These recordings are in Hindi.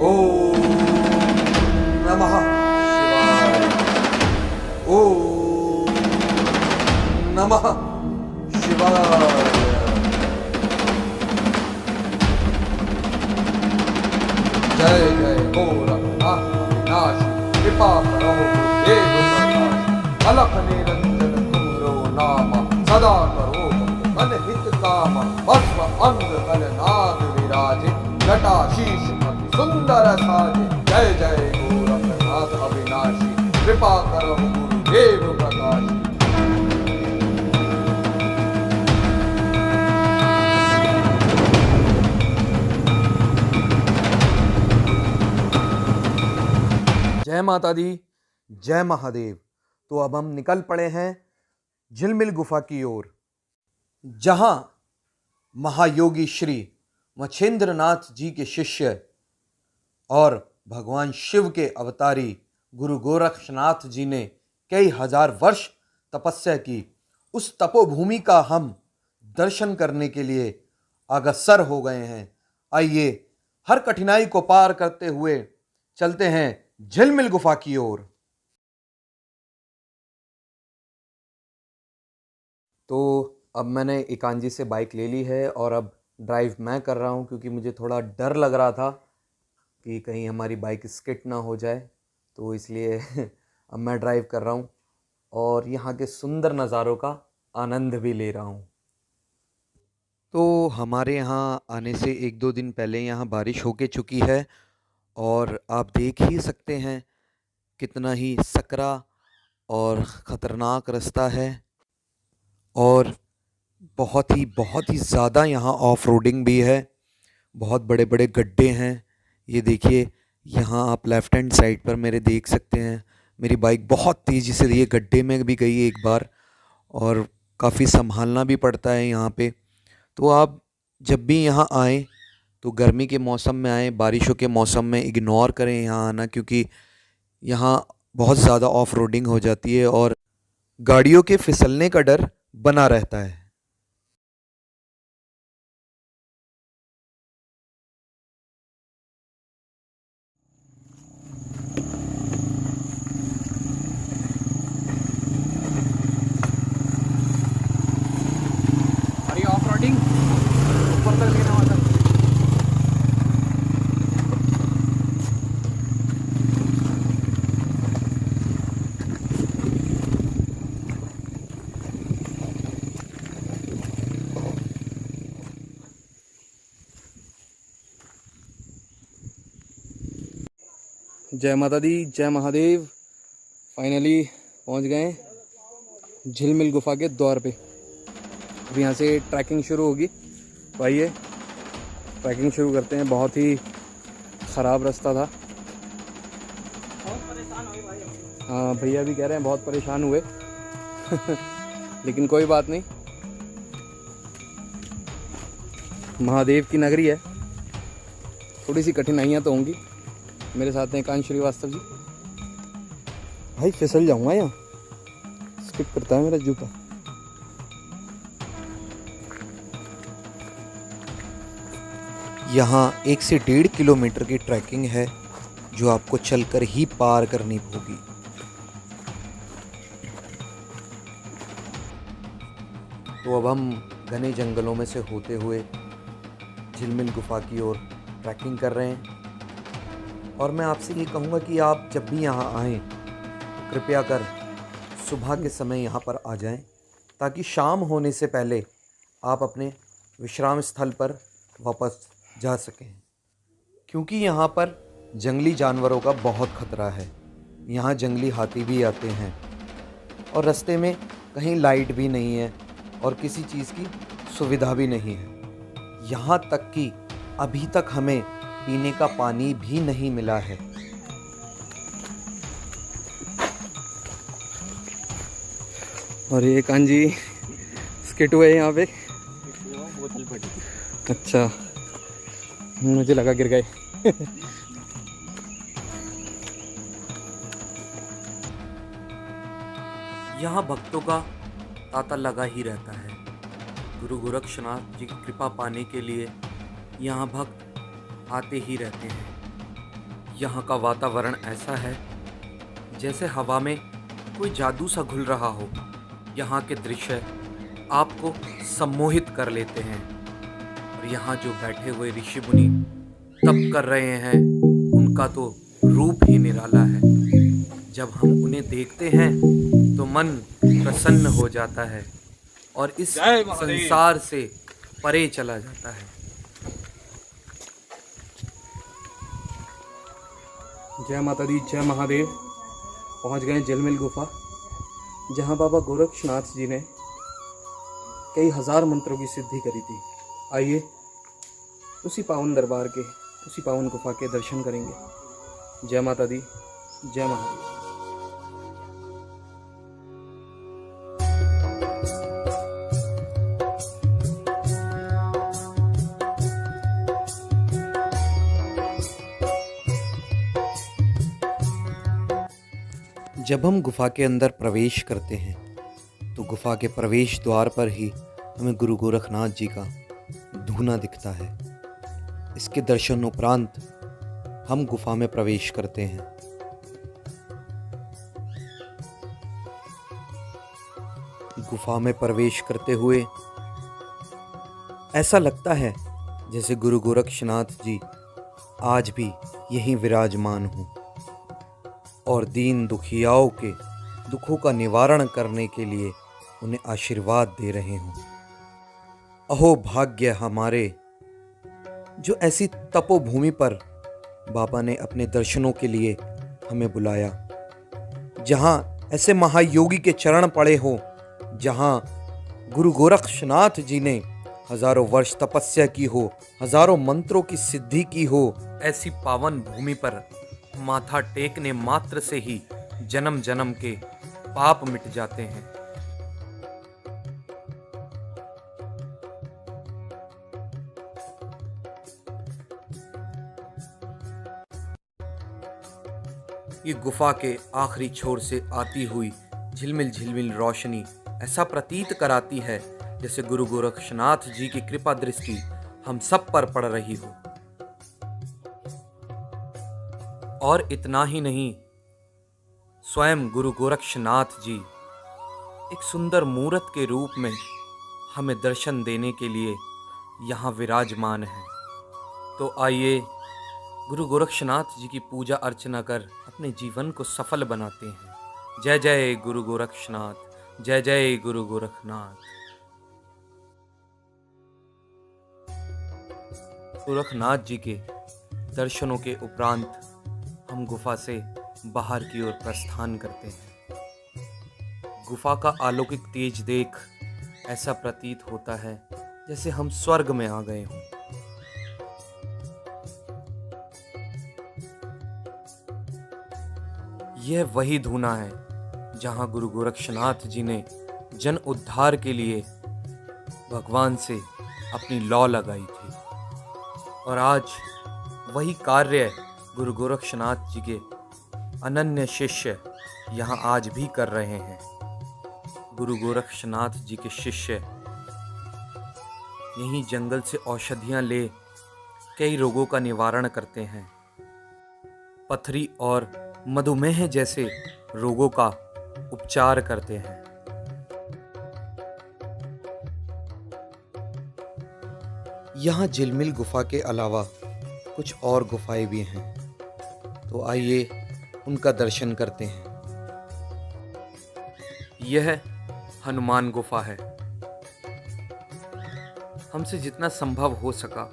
ओम नमः शिवाय। ओम नमः शिवाय। जय जय गोरखनाथ अविनाशी, कृपा करो गुरुदेव प्रकाश। अलख निरंजन तुमरो नाम, सदा करो मन हित काम। भस्म अंग कलनाद विराजे, जटा शीश अति सुंदर साजे। जय जय गोरखनाथ अविनाशी, कृपा करो गुरुदेव प्रकाश। जय माता दी, जय महादेव। तो अब हम निकल पड़े हैं झिलमिल गुफा की ओर, जहां महायोगी श्री मच्छेंद्रनाथ जी के शिष्य और भगवान शिव के अवतारी गुरु गोरक्षनाथ जी ने कई हजार वर्ष तपस्या की। उस तपोभूमि का हम दर्शन करने के लिए अग्रसर हो गए हैं। आइए हर कठिनाई को पार करते हुए चलते हैं झिलमिल गुफा की ओर। तो अब मैंने एकांजी से बाइक ले ली है और अब ड्राइव मैं कर रहा हूं, क्योंकि मुझे थोड़ा डर लग रहा था कि कहीं हमारी बाइक स्किड ना हो जाए, तो इसलिए अब मैं ड्राइव कर रहा हूं और यहाँ के सुंदर नज़ारों का आनंद भी ले रहा हूं। तो हमारे यहाँ आने से एक दो दिन पहले यहाँ बारिश होके चुकी है और आप देख ही सकते हैं कितना ही सकरा और ख़तरनाक रास्ता है और बहुत ही ज़्यादा यहाँ ऑफ रोडिंग भी है। बहुत बड़े बड़े गड्ढे हैं। ये देखिए, यहाँ आप लेफ़्ट हैंड साइड पर मेरे देख सकते हैं मेरी बाइक बहुत तेज़ी से ये गड्ढे में भी गई एक बार और काफ़ी संभालना भी पड़ता है यहाँ पे। तो आप जब भी यहाँ आएँ तो गर्मी के मौसम में आएँ, बारिशों के मौसम में इग्नोर करें यहाँ आना, क्योंकि यहाँ बहुत ज़्यादा ऑफ रोडिंग हो जाती है और गाड़ियों के फिसलने का डर बना रहता है। अरे ऑफ रोडिंग ऊपर तक लेना होता है। जय माता दी, जय महादेव। फाइनली पहुंच गए झिलमिल गुफा के द्वार पे। अब यहाँ से ट्रैकिंग शुरू होगी। तो आइए ट्रैकिंग शुरू करते हैं। बहुत ही ख़राब रास्ता था। हाँ, भैया भी कह रहे हैं बहुत परेशान हुए लेकिन कोई बात नहीं, महादेव की नगरी है, थोड़ी सी कठिनाइयाँ तो होंगी। मेरे साथ हैं कांच श्रीवास्तव जी। भाई फिसल जाऊंगा, यहाँ स्किप करता है मेरा जूता। यहाँ 1 से 1.5 किलोमीटर की ट्रैकिंग है जो आपको चलकर ही पार करनी होगी। तो अब हम घने जंगलों में से होते हुए झिलमिल गुफा की ओर ट्रैकिंग कर रहे हैं और मैं आपसे ये कहूँगा कि आप जब भी यहाँ आएँ तो कृपया कर सुबह के समय यहाँ पर आ जाएं, ताकि शाम होने से पहले आप अपने विश्राम स्थल पर वापस जा सकें, क्योंकि यहाँ पर जंगली जानवरों का बहुत खतरा है। यहाँ जंगली हाथी भी आते हैं और रास्ते में कहीं लाइट भी नहीं है और किसी चीज़ की सुविधा भी नहीं है। यहाँ तक कि अभी तक हमें पीने का पानी भी नहीं मिला है। और ये कांजी स्किट हुए यहाँ पे। अच्छा, मुझे लगा गिर गए यहाँ भक्तों का तांता लगा ही रहता है। गुरु गोरक्षनाथ जी की कृपा पाने के लिए यहाँ भक्त आते ही रहते हैं। यहाँ का वातावरण ऐसा है जैसे हवा में कोई जादू सा घुल रहा हो। यहाँ के दृश्य आपको सम्मोहित कर लेते हैं और यहाँ जो बैठे हुए ऋषि मुनि तप कर रहे हैं उनका तो रूप ही निराला है। जब हम उन्हें देखते हैं तो मन प्रसन्न हो जाता है और इस संसार से परे चला जाता है। जय माता दी, जय महादेव। पहुंच गए झिलमिल गुफा, जहां बाबा गोरक्षनाथ जी ने कई हजार मंत्रों की सिद्धि करी थी। आइए उसी पावन दरबार के, उसी पावन गुफा के दर्शन करेंगे। जय माता दी, जय महादेव। जब हम गुफा के अंदर प्रवेश करते हैं तो गुफा के प्रवेश द्वार पर ही हमें गुरु गोरखनाथ जी का धूना दिखता है। इसके दर्शन उपरांत हम गुफा में प्रवेश करते हैं। गुफा में प्रवेश करते हुए ऐसा लगता है जैसे गुरु गोरक्षनाथ जी आज भी यहीं विराजमान हों और दीन दुखियाओं के दुखों का निवारण करने के लिए उन्हें आशीर्वाद दे रहे हों। अहो भाग्य हमारे, जो ऐसी तपोभूमि पर बाबा ने अपने दर्शनों के लिए हमें बुलाया, जहां ऐसे महायोगी के चरण पड़े हों, जहां गुरु गोरक्षनाथ जी ने हजारों वर्ष तपस्या की हो, हजारों मंत्रों की सिद्धि की हो। ऐसी पावन भूमि पर माथा टेकने मात्र से ही जन्म जन्म के पाप मिट जाते हैं। ये गुफा के आखिरी छोर से आती हुई झिलमिल झिलमिल रोशनी ऐसा प्रतीत कराती है जैसे गुरु गोरक्षनाथ जी की कृपा दृष्टि हम सब पर पड़ रही हो। और इतना ही नहीं, स्वयं गुरु गोरक्षनाथ जी एक सुंदर मूर्त के रूप में हमें दर्शन देने के लिए यहाँ विराजमान है। तो आइए गुरु गोरक्षनाथ जी की पूजा अर्चना कर अपने जीवन को सफल बनाते हैं। जय जय गुरु गोरक्षनाथ, जय जय गुरु गोरखनाथ। गोरखनाथ जी के दर्शनों के उपरांत हम गुफा से बाहर की ओर प्रस्थान करते हैं। गुफा का अलौकिक तेज देख ऐसा प्रतीत होता है जैसे हम स्वर्ग में आ गए हों। यह वही धूना है जहां गुरु गोरक्षनाथ जी ने जन उद्धार के लिए भगवान से अपनी लौ लगाई थी और आज वही कार्य गुरु गोरक्षनाथ जी के अनन्य शिष्य यहाँ आज भी कर रहे हैं। गुरु गोरक्षनाथ जी के शिष्य यहीं जंगल से औषधियाँ ले कई रोगों का निवारण करते हैं। पथरी और मधुमेह जैसे रोगों का उपचार करते हैं। यहाँ झिलमिल गुफा के अलावा कुछ और गुफाएं भी हैं, तो आइए उनका दर्शन करते हैं। यह हनुमान गुफा है। हमसे जितना संभव हो सका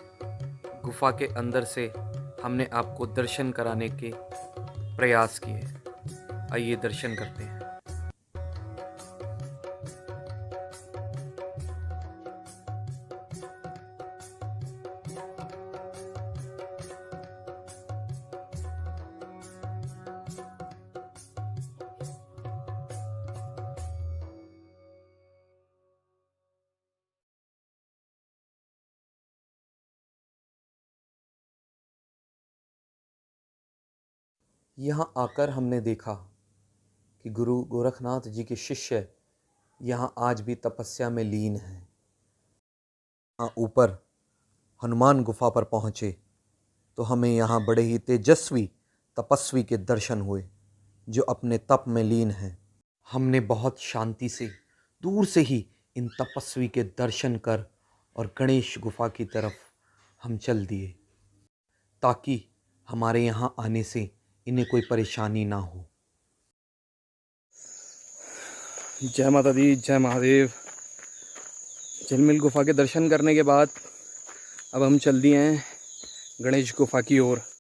गुफा के अंदर से हमने आपको दर्शन कराने के प्रयास किए। आइए दर्शन करते हैं। यहाँ आकर हमने देखा कि गुरु गोरखनाथ जी के शिष्य यहाँ आज भी तपस्या में लीन हैं। यहाँ ऊपर हनुमान गुफा पर पहुँचे तो हमें यहाँ बड़े ही तेजस्वी तपस्वी के दर्शन हुए जो अपने तप में लीन हैं। हमने बहुत शांति से दूर से ही इन तपस्वी के दर्शन कर और गणेश गुफा की तरफ हम चल दिए, ताकि हमारे यहाँ आने से इन्हें कोई परेशानी ना हो। जय माता दी, जय महादेव। झिलमिल गुफा के दर्शन करने के बाद अब हम चल दिए हैं गणेश गुफा की ओर।